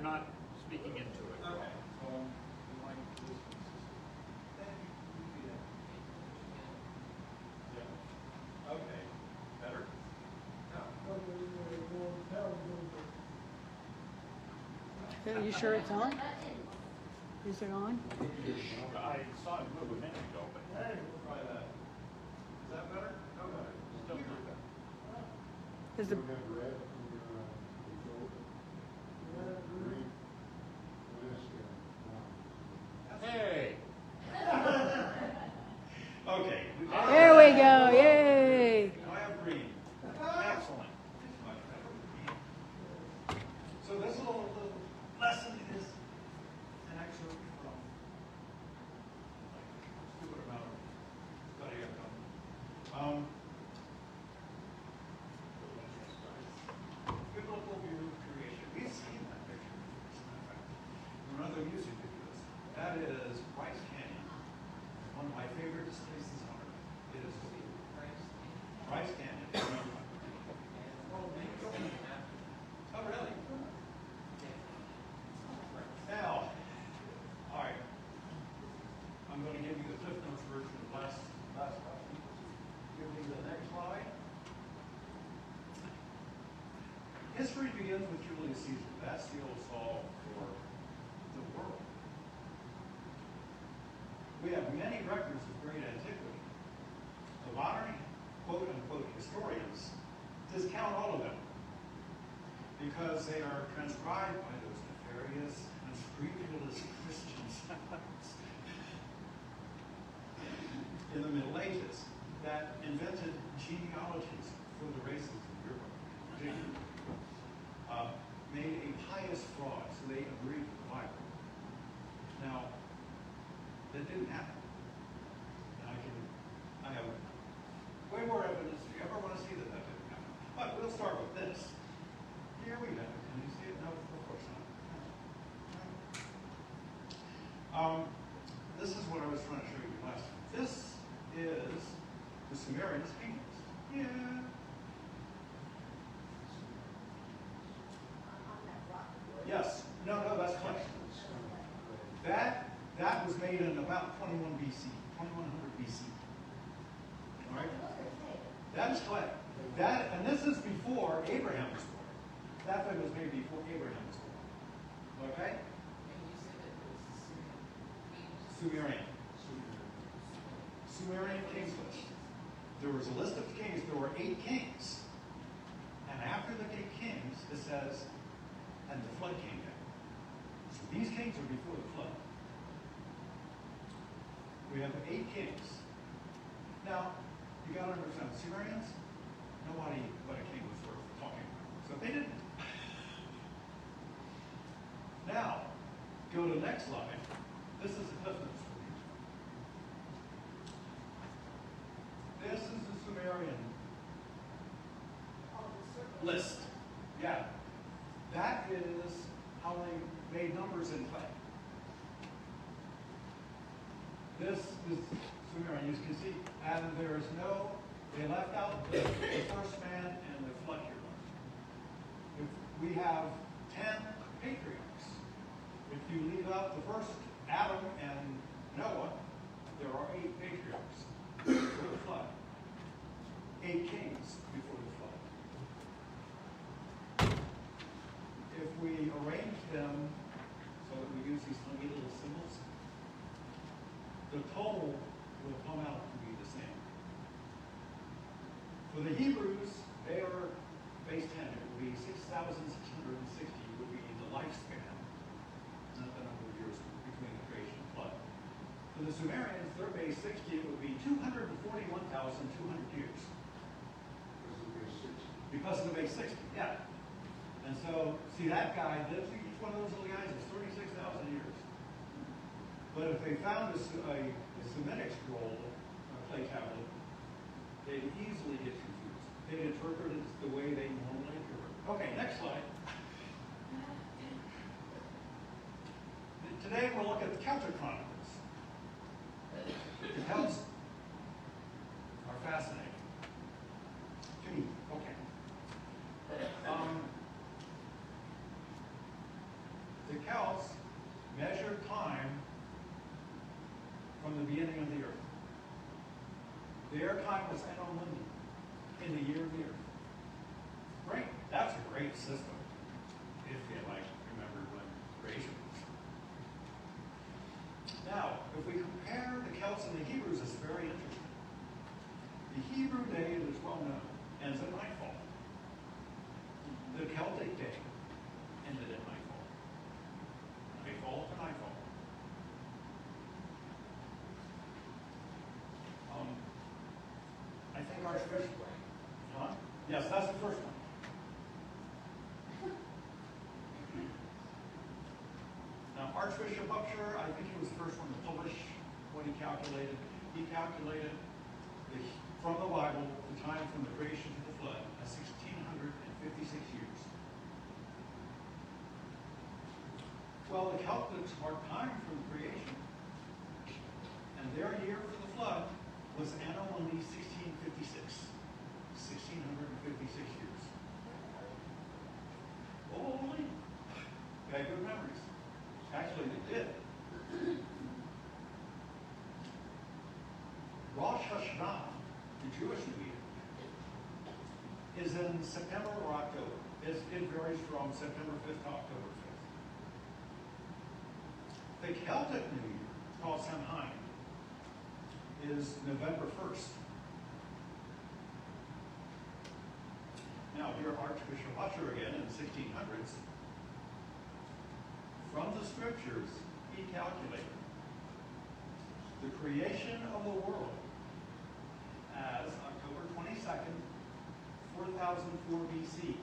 not speaking into it. Okay. Yeah. Okay. Better? Are you sure it's on? Is it on? I saw it move a minute ago, but Hey, we'll try that. Is that better? No better. still do that. Is the Hey! Okay. there we go! Yay! Now I have green. Excellent. Much better. So this little lesson is an excerpt from stupid amount of study I've done. Good local view of creation. We've seen that picture in other music videos. That is Bryce Canyon. One of my favorite places on earth. It is Bryce Canyon. Oh, really? Now, all right. I'm going to give you the Cliff Notes version of last lesson. Give me the next slide. History begins with Julius Caesar. That's the old solve for the world. We have many records of great antiquity. The modern, quote-unquote, historians discount all of them because they are transcribed by those nefarious, unscrupulous Christians in the Middle Ages that invented genealogies for the races of Europe, made a pious fraud, so they agreed with the Bible. Now, that didn't happen. And I have way more evidence if you ever want to see that didn't happen. But we'll start with this. Here we go. Can you see it? No, of course not. This is what I was trying to show you last time. This is the Sumerians' kingdoms. Yeah. Yes. No, that's clay. That was made in about 21 BC, 2100 BC. All right? That is clay. And this is before Abraham was born. That thing was made before Abraham was born. Okay? Sumerian. Sumerian kings list. There was a list of kings. There were 8 kings. And after the 8 kings, it says, and the flood came down. So these kings are before the flood. We have 8 kings. Now, you got to understand, Sumerians, nobody but a king was worth talking about. So they didn't. Now, go to the next slide. This is the Cliff Notes for you. This is the Sumerian list. Yeah. That is how they made numbers in clay. This is Sumerian, you can see, and there's no, they left out the first man and the flood hero. If we have 10 patriarchs. If you leave out the first Adam and Noah, there are 8 patriarchs before the flood. 8 kings before the flood. If we arrange them so that we use these funny little symbols, the total will come out to be the same. For the Hebrews, they are base 10. It will be 6,660 would be the lifespan, not the number of years between the creation and flood. For the Sumerians, their base 60, it would be 241,200 years. Because of the base 60, yeah. And so, see that guy, each one of those little guys is 36,000 years. But if they found a Semitic scroll, a clay tablet, they'd easily get confused. They'd interpret it the way they normally interpret. Okay, next slide. Today we'll look at the Celtic Chronicles. The Celts are fascinating. To me, okay. measured time from the beginning of the earth. Their time was Anno Mundi, in the year of the earth. Great. That's a great system, if you remember when creation was. Now, if we compare the Celts and the Hebrews, it's very interesting. The Hebrew day, it is well known, ends at nightfall. The Celtic day ended at nightfall. Nightfall to nightfall. I think Archbishop. Huh? Yes, that's the first one. Now, Archbishop Upshur, I think he was the first one to publish what he calculated. He calculated from the Bible the time from the creation to the flood as 1,656 years. Well, the Celtics marked time from creation, and their year for the flood was Anno Mundi 1656. 1,656 years. Holy! They had good memories. Actually, they did. Rosh Hashanah, the Jewish New Year, is in September or October. It varies from September 5th to October 5th. The Celtic New Year, called Samhain, is November 1st. Now, dear Archbishop Usher again in the 1600s, from the scriptures, he calculated the creation of the world as October 22nd, 4004 BC,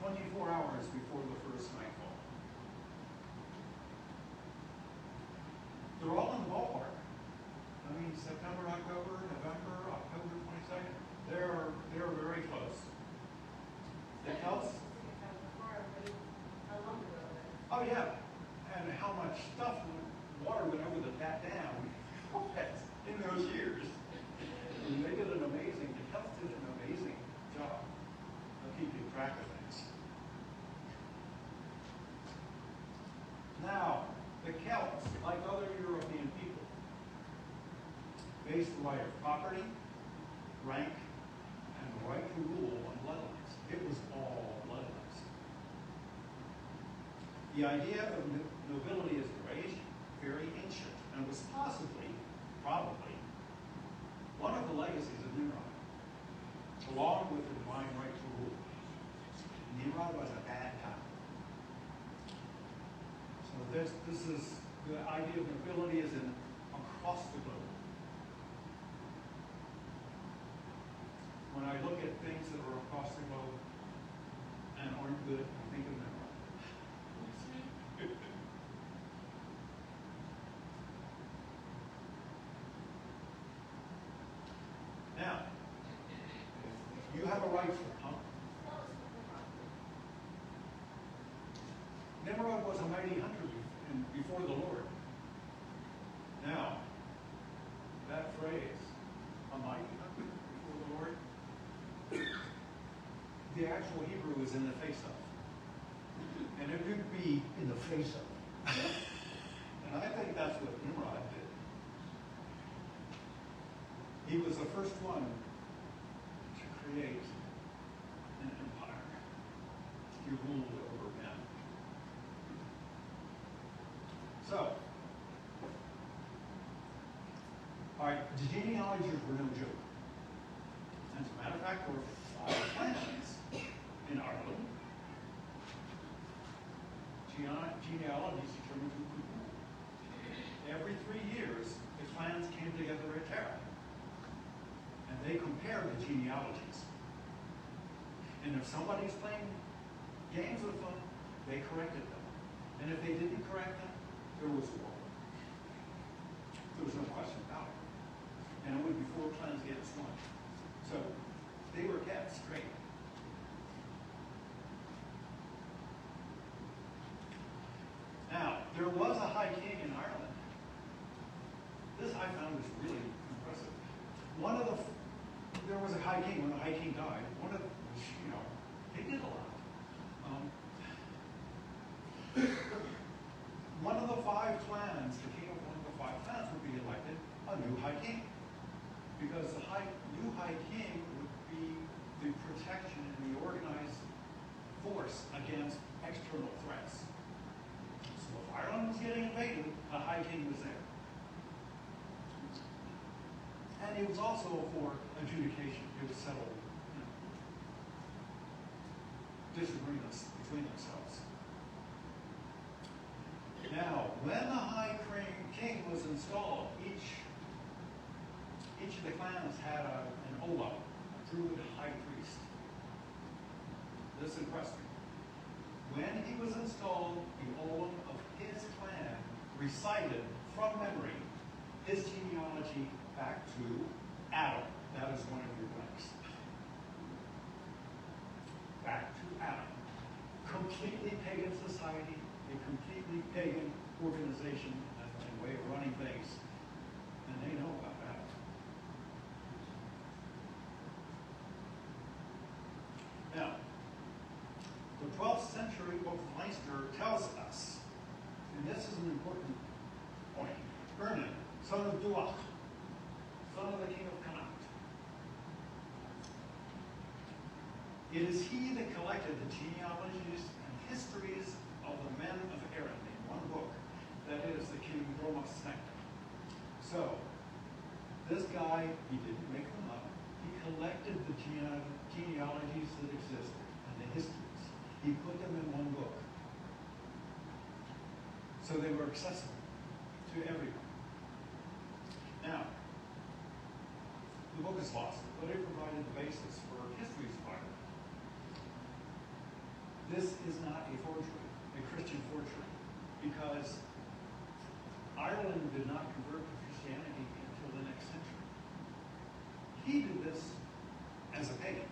24 hours before the first nightfall. They're all in the ballpark. I mean, September, October, November, October 22nd. They're very close. The Celts. Oh yeah, and how much stuff, water went over that dam in those years. And they did an amazing, the Celts did an amazing job of keeping track of things. Now, the Celts, like other European people, based the right of property, rank, and the right to rule on bloodlines. It was all bloodlines. The idea of nobility is very ancient, and was probably, one of the legacies of Nimrod, along with the divine right to rule. Nimrod was a bad guy. So this is, the idea of nobility is across the globe. When I look at things that are across the globe and aren't good, I think of Nimrod. Now, you have a right for, huh? Nimrod was a mighty hunter before the Lord. Now, that phrase, a mighty hunter before the Lord, the actual Hebrew is in the face of. And it could be in the face of. And I think that's what Nimrod did. He was the first one to create an empire. He ruled over men. So, all right, the genealogies were no joke. As a matter of fact, there were 5 clans in Ireland. Genealogies determined who could rule. Every 3 years, the clans came together at Tara. And they compared the genealogies. And if somebody's playing games with them, they corrected them. And if they didn't correct them, there was war. There was no question about it. And it would be 4 clans against 1. So they were kept straight. Now, there was a high king in Ireland. This I found was really impressive. There was a high king. When the high king died, they did a lot. one of the five clans, the king of one of the five clans, would be elected a new high king. Because the new high king would be the protection and the organized force against external threats. So if Ireland was getting invaded, a high king was there. And it was also for adjudication. It was settled, disagreements between themselves. Now, when the high king was installed, each of the clans had an ola, a druid high priest. This impressed me. When he was installed, the ola of his clan recited from memory his genealogy back to Adam. That is one of your blanks. Back to Adam. Completely pagan society, a completely pagan organization and way of running things. And they know about that. Now, the 12th century book of Leinster tells us, and this is an important point, Vernon, son of Duach, son of the king of Connaught. It is he that collected the genealogies and histories of the men of Erin in one book, that is the King Bromas Snecta. So, this guy, he didn't make them up. He collected the genealogies that existed and the histories. He put them in one book. So they were accessible to everyone. Now, the book is lost, but it provided the basis for history's Bible. This is not a forgery, a Christian forgery, because Ireland did not convert to Christianity until the next century. He did this as a pagan.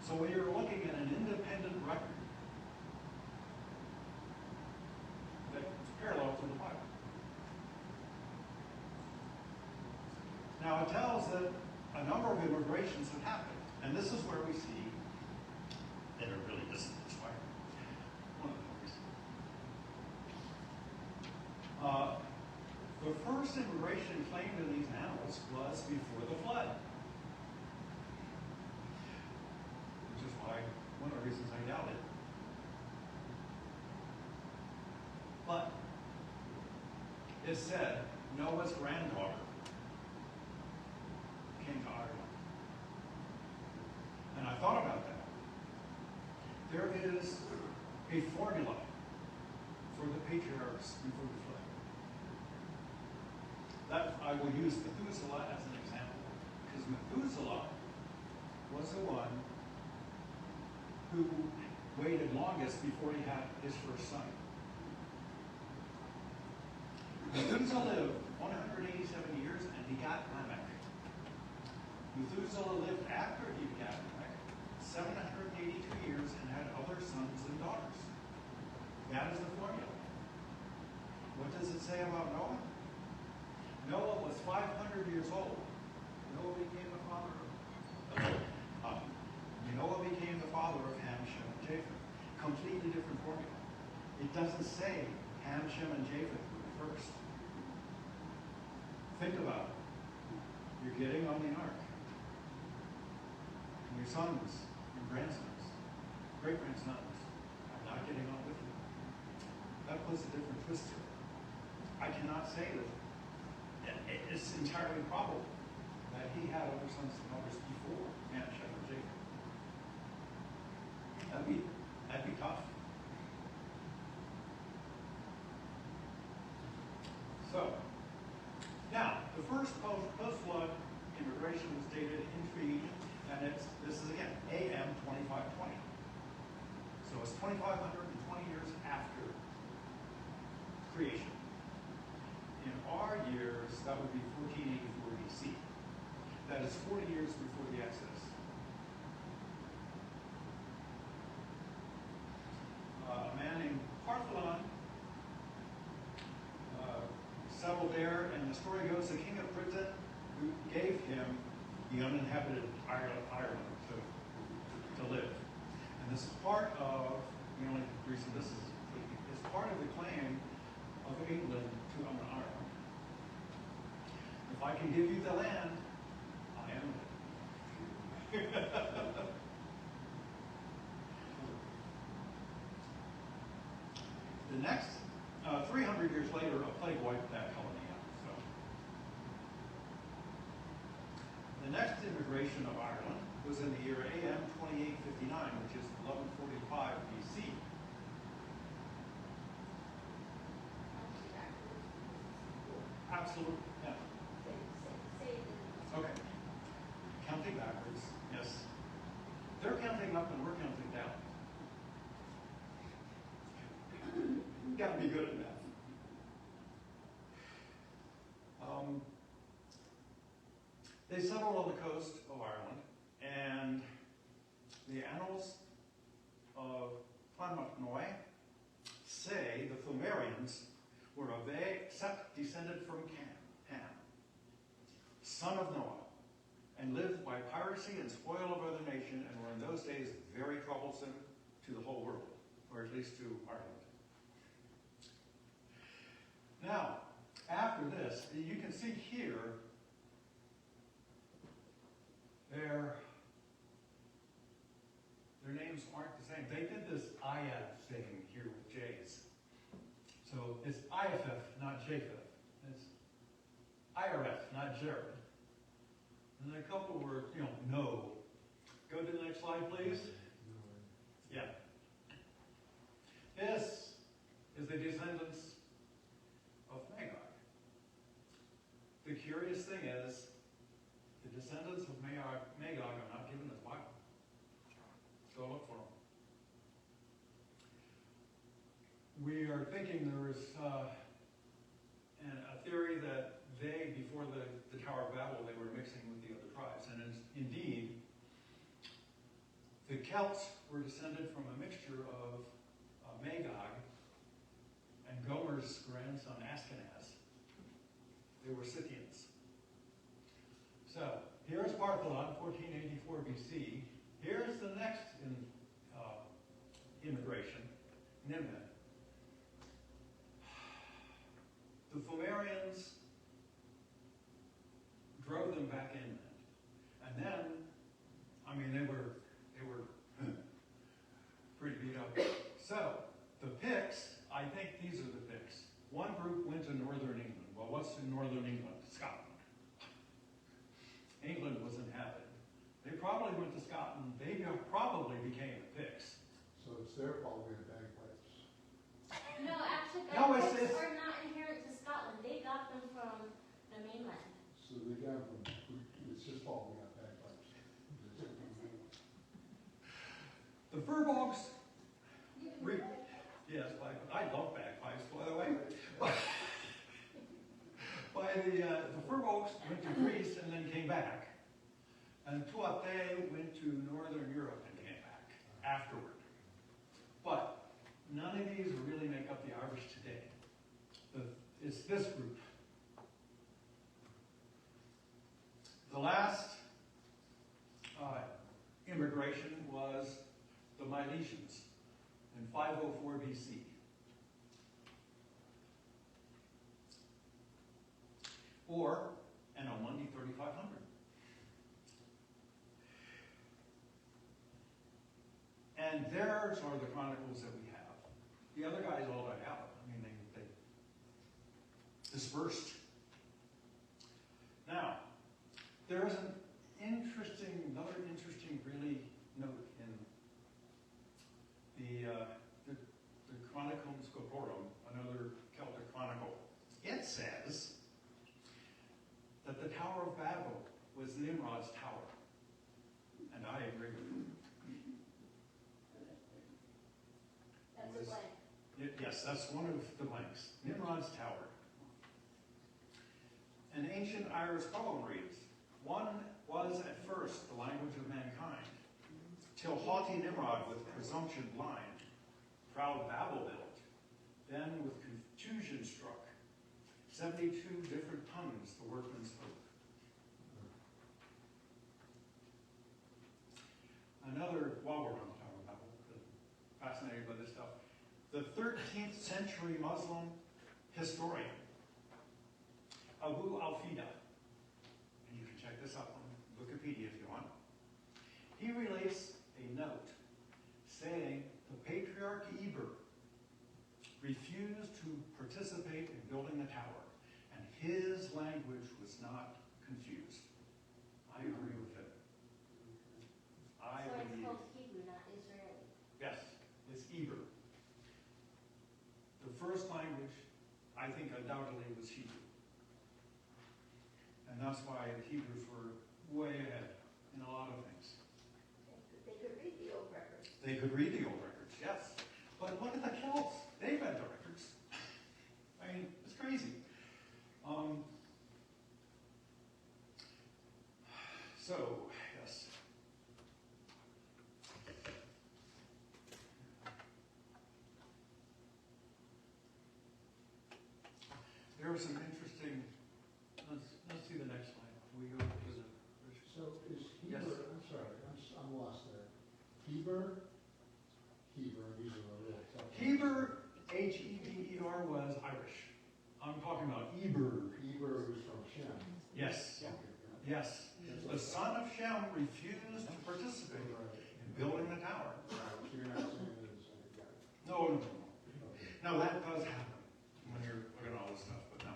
So we are looking at an independent record that's parallel to the Bible. Now it tells that a number of immigrations have happened, and this is where we see that it really isn't inspired. One of the reasons. The first immigration claimed in these annals was before the flood. Which is why, one of the reasons I doubt it. But it said Noah's granddaughter came to Ireland. And I thought about that. There is a formula for the patriarchs before the flood. That I will use Methuselah as an example, because Methuselah was the one who waited longest before he had his first son. Methuselah lived 187 years and he got Lamech. Methuselah lived after he begat Lamech 782 years and had other sons and daughters. That is the formula. What does it say about Noah? Noah was 500 years old. Noah became the father of Ham, Shem, and Japheth. Completely different formula. It doesn't say Ham, Shem, and Japheth were the first. Think about it. You're getting on the ark. And your sons, your grandsons, great-grandsons are not getting on with you. That puts a different twist to it. I cannot say that it's entirely probable that he had other sons and daughters before Ham, Shem, and Japheth. That'd be tough. So, now, the first post-flood immigration was dated into Egypt, and this is again, AM 2520. So it's 2,520 years after creation. In our years, that would be 1484 BC. That is 40 years before the Exodus. A man named Partholon settled there, and the story goes the king of Britain who gave him the uninhabited Ireland to live. And this is part of, the only reason this is completely part of the claim of England to Ireland. If I can give you the land, I am it. The next 300 years later, a plague wiped that colony out. So, the next immigration of Ireland was in the year AM 2859, which is 1145 BC. Absolutely, yeah. Okay. Counting backwards, yes. They're counting up and we're counting down. You gotta be good at that. They settled on the coast of Ireland, and the annals of Clonmacnoise say the Fomerians were a sept descended from Ham, son of Noah, and lived by piracy and spoil of other nation, and were in those days very troublesome to the whole world, or at least to Ireland. Now, after this, you can see here, their names aren't the same. They did this IAD thing here with J's. So it's IFF, not Japheth. It's IRF, not Jared. And then a couple were, no. Go to the next slide, please. Yeah. This is the descendants of Magog. The curious thing is, the descendants of Magog are not given as Bible. Go look for them. We are thinking there is a theory that they, before the Tower of Babel, they were mixing with the other tribes. And indeed, the Celts were descended from a mixture of Magog and Gomer's grandson Ashkenaz. They were Scythians. So, here's Partholon, 1484 BC. Here's the next immigration, Nimrod. The Fomerians drove them back inland. And then, they were pretty beat up. So, the Picts, I think these are the Picts. One group went to northern England. Well, what's in northern England? Scotland. England was inhabited. They probably went to Scotland. They probably became the Picts. So it's their following the bagpipes. No, actually, No, bagpipes are not inherent to Scotland. They got them from the mainland. So they got from, it's just following up bagpipes. The Furbolgs, yes, I love bagpipes, by the way. The Furbolgs went to Greece and then came back. And Tuatha went to northern Europe and came back afterward. But none of these really make up the Irish today. It's this group. The last immigration was the Milesians in 504 BC. Or, and on Monday, 3500. And theirs are the chronicles that we have. The other guys all died out. They dispersed. Now, there is another interesting really note in the Chronicon Scotorum, another Celtic chronicle. It says that the Tower of Babel was Nimrod's tower. And I agree with you. That's a blank. Yes, that's one of the blanks. Nimrod's tower. An ancient Irish poem reads, "One was at first the language of mankind, till haughty Nimrod with presumption blind, proud Babel built, then with confusion struck, 72 different tongues the workmen spoke." Another, while we're on the Tower of Babel, fascinated by this stuff, the 13th century Muslim historian, Abu al-Fida, and you can check this out on Wikipedia if you want. He relates a note saying the Patriarch Eber refused to participate in building the tower, and his language was not confused. I agree with it. I So it's believe. called Hebrew, not Israeli. Yes, it's Eber. The first language, I think, undoubtedly was Hebrew. And that's why the Hebrews were way ahead in a lot of things. They could read the old records. They could read the old records, yes. But look at the Celts. They read the records. I mean, it's crazy. So, yes. There are some interesting, let's see the next slide. We go to the, So is Yes. Heber, I'm sorry, I'm lost there. Heber, these are a little tough. Heber, H-E-B-E-R, was Irish. I'm talking about Eber. Heber was from Shem. Yes, Okay, yes. The son of Shem refused to participate in building the tower. So you're not saying it is, I got it. No. Okay. No, that does happen when you're looking at all this stuff, but no.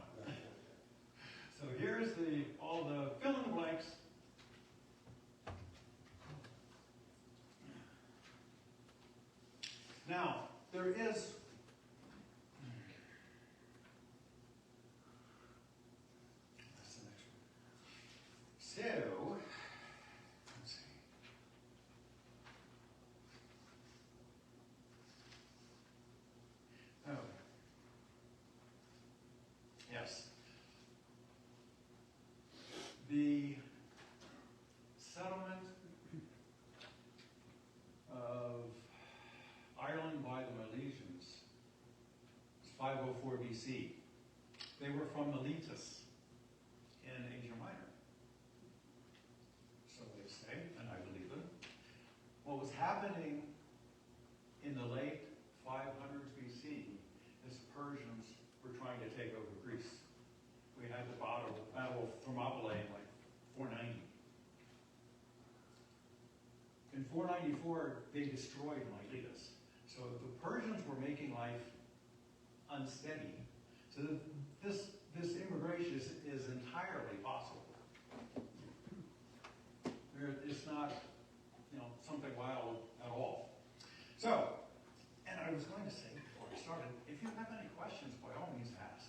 So here's all the fill in the blanks. Now, there is that's the next one. So, let's see. Oh. Yes. The settlement of Ireland by the Milesians is 504 BC. They were from Miletus in Asia Minor. So they say, and I believe it. What was happening in the late 500s BC is Persians were trying to take over Greece. We had the Battle of Thermopylae in like 490. In 494, they destroyed Miletus. So the Persians were making life unsteady. So this immigration is entirely possible. It's not, something wild at all. So, and I was going to say before I started, if you have any questions, by all means ask.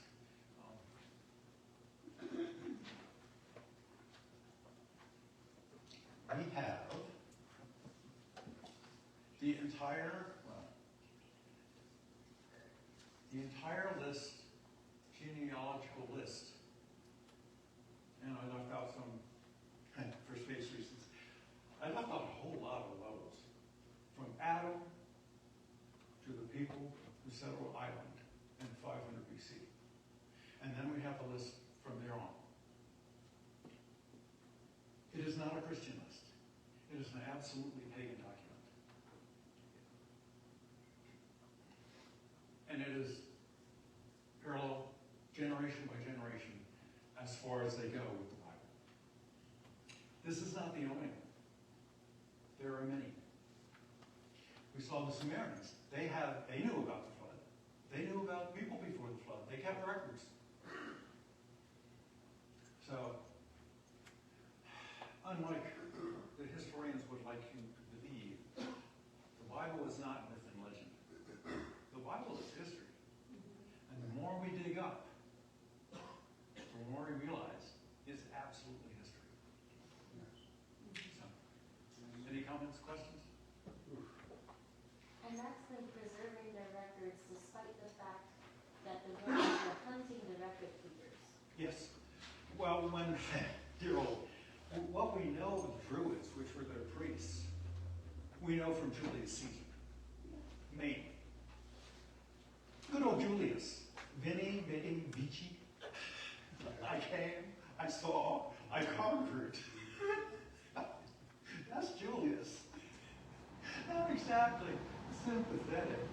We have the entire list, genealogical list. And I left out some, for space reasons, I left out a whole lot of levels. From Adam to the people who settled Ireland in 500 BC. And then we have the list from there on. It is not a Christian list. It is an absolutely pagan document. And it is parallel generation by generation as far as they go with the Bible. This is not the only one. There are many. We saw the Sumerians. They knew about the flood. They knew about people before the flood. They kept records. So, unlike the historians would like you to believe, the Bible is not myth and legend. The Bible is history. And the more we dig up, the more we realize it's absolutely history. So, any comments, questions? And that's been preserving their records despite the fact that the Romans were hunting the record keepers. Yes. Well, dear old, what we know of the Druids, which were their priests, we know from Julius Caesar. Mainly. Good old Julius. Veni, Vidi, Vici. I came, I saw, I conquered. That's Julius. Not exactly sympathetic.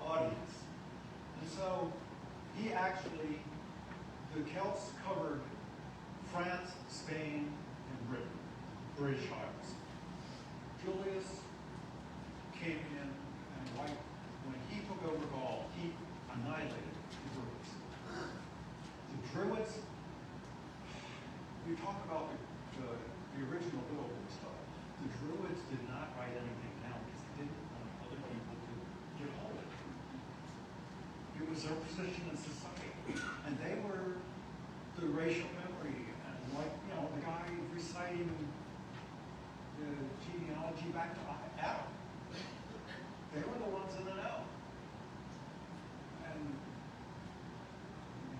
audience. And so he actually, the Celts covered France, Spain, and Britain, British Isles. Julius came in and when he took over Gaul, he annihilated the Druids. The Druids, we talk about the original biblical stuff. The Druids did not write anything down because they didn't want other people to get hold of it. It was their position in society. And they were the racial memory, and the guy reciting the genealogy back to Adam. They were the ones in the know. And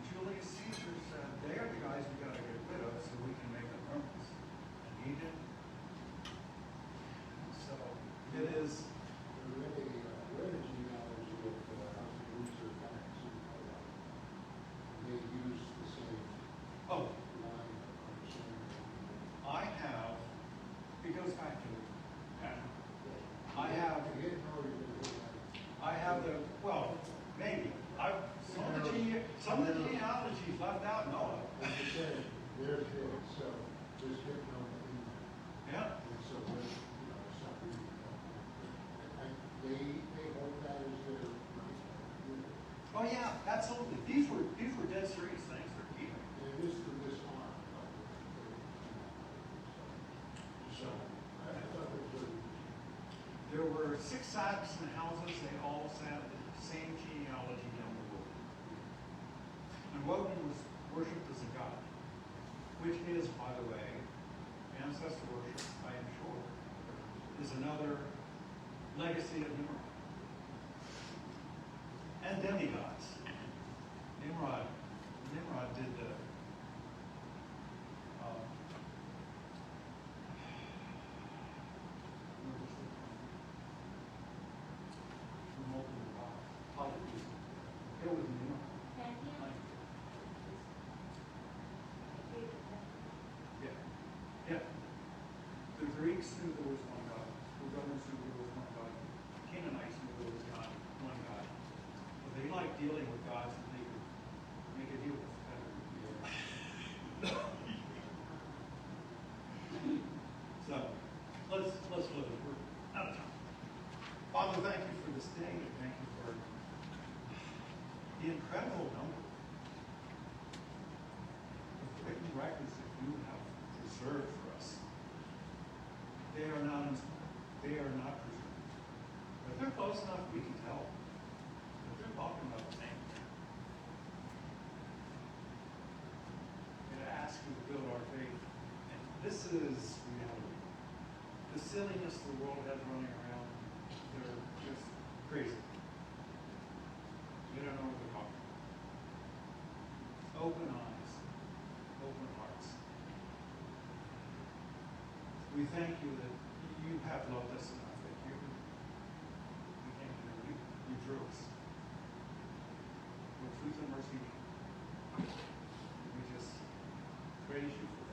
Julius Caesar said, they are the guys we got to get rid of so we can make a purpose. And he did. So it is. Where the genealogy of House of Windsor back to they use the same Oh, line of understanding. I have. It goes back to. I have the. Well, maybe. Some of the genealogies left out. No. As you said, there's his, so there's his number in there. Yeah. And so when, it's not really, and they hold that as their, Oh yeah, absolutely. These were dead serious things they're keeping. and it is to this arm. So, I thought it was, There were 6 Saxon houses. They all had the same genealogy down the road. And Woden was worshipped as a god, which is, by the way, ancestor worship, I am sure, is another legacy of Nimrod. And demigods. Nimrod did the it was Nimrod. Pantheon? Yeah. Yeah. The Greeks knew there was one God. The Romans knew there was one God. Canaanites knew there was one God. But they liked dealing with gods that they could make a deal with better. So let's look at we're out of time. Father, thank you for this day, and thank you for the incredible number of written records that you have preserved for us. They are not preserved. But they're close enough we can tell that they're talking about the same thing. And I ask you to build our faith. And this is reality. The silliness the world has running around, they're just crazy. They don't know what they're talking about. Open eyes, open hearts. We thank you that you have loved us enough that you came here, you drew us. With truth and mercy, we just praise you for